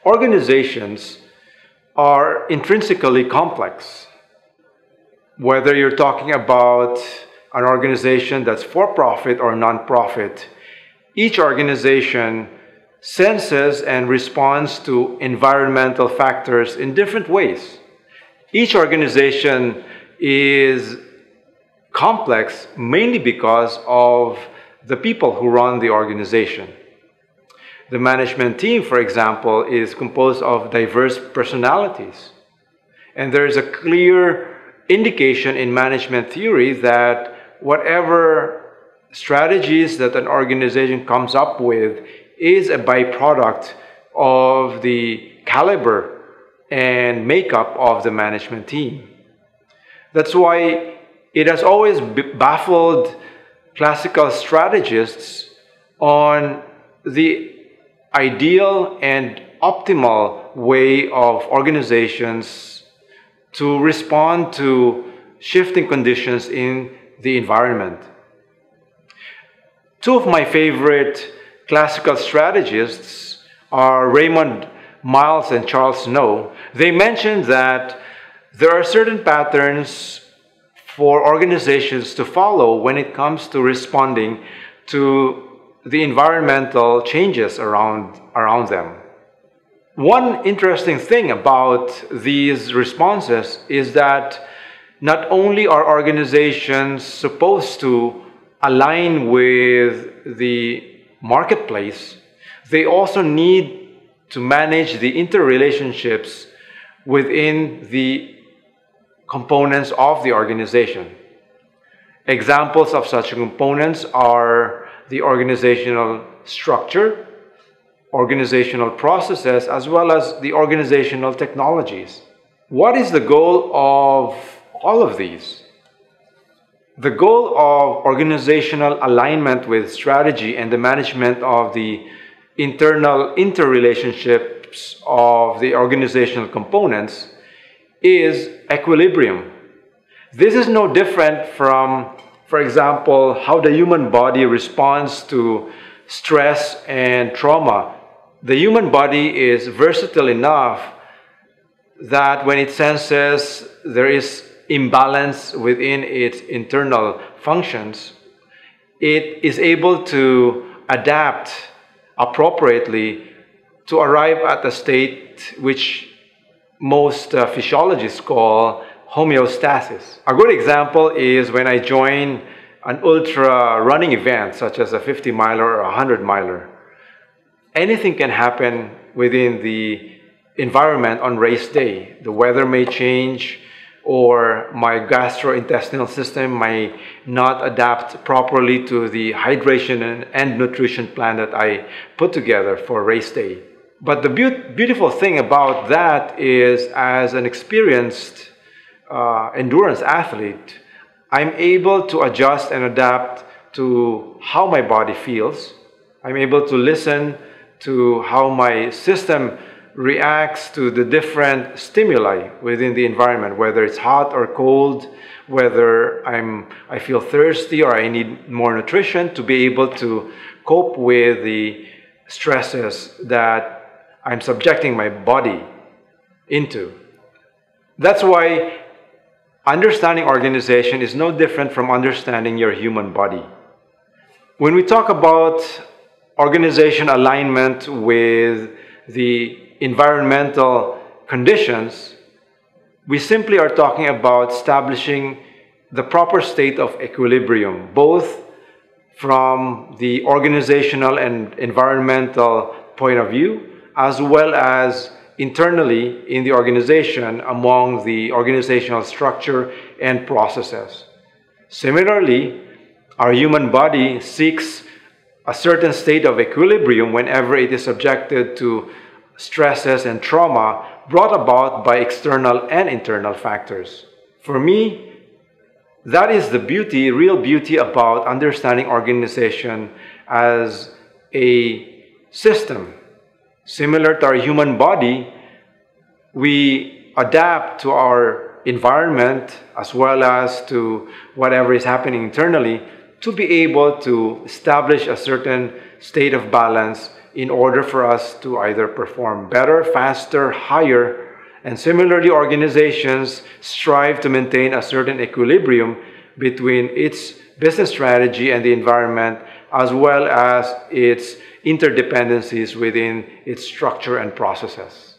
Organizations are intrinsically complex. Whether you're talking about an organization that's for-profit or non-profit, each organization senses and responds to environmental factors in different ways. Each organization is complex mainly because of the people who run the organization. The management team, for example, is composed of diverse personalities. And there is a clear indication in management theory that whatever strategies that an organization comes up with is a byproduct of the caliber and makeup of the management team. That's why it has always baffled classical strategists on the ideal and optimal way of organizations to respond to shifting conditions in the environment. Two of my favorite classical strategists are Raymond Miles and Charles Snow. They mentioned that there are certain patterns for organizations to follow when it comes to responding to the environmental changes around them. One interesting thing about these responses is that not only are organizations supposed to align with the marketplace, they also need to manage the interrelationships within the components of the organization. Examples of such components are the organizational structure, organizational processes, as well as the organizational technologies. What is the goal of all of these? The goal of organizational alignment with strategy and the management of the internal interrelationships of the organizational components is equilibrium. This is no different from, for example, how the human body responds to stress and trauma. The human body is versatile enough that when it senses there is imbalance within its internal functions, it is able to adapt appropriately to arrive at a state which most physiologists call homeostasis. A good example is when I join an ultra running event, such as a 50-miler or a 100-miler. Anything can happen within the environment on race day. The weather may change, or my gastrointestinal system may not adapt properly to the hydration and nutrition plan that I put together for race day. But the beautiful thing about that is, as an experienced endurance athlete, I'm able to adjust and adapt to how my body feels. I'm able to listen to how my system reacts to the different stimuli within the environment, whether it's hot or cold, whether I feel thirsty or I need more nutrition, to be able to cope with the stresses that I'm subjecting my body into. That's why understanding organization is no different from understanding your human body. When we talk about organization alignment with the environmental conditions, we simply are talking about establishing the proper state of equilibrium, both from the organizational and environmental point of view, as well as internally in the organization among the organizational structure and processes. Similarly, our human body seeks a certain state of equilibrium whenever it is subjected to stresses and trauma brought about by external and internal factors. For me, that is the beauty, real beauty about understanding organization as a system. Similar to our human body, we adapt to our environment as well as to whatever is happening internally to be able to establish a certain state of balance in order for us to either perform better, faster, higher. And similarly, organizations strive to maintain a certain equilibrium between its business strategy and the environment, as well as its interdependencies within its structure and processes.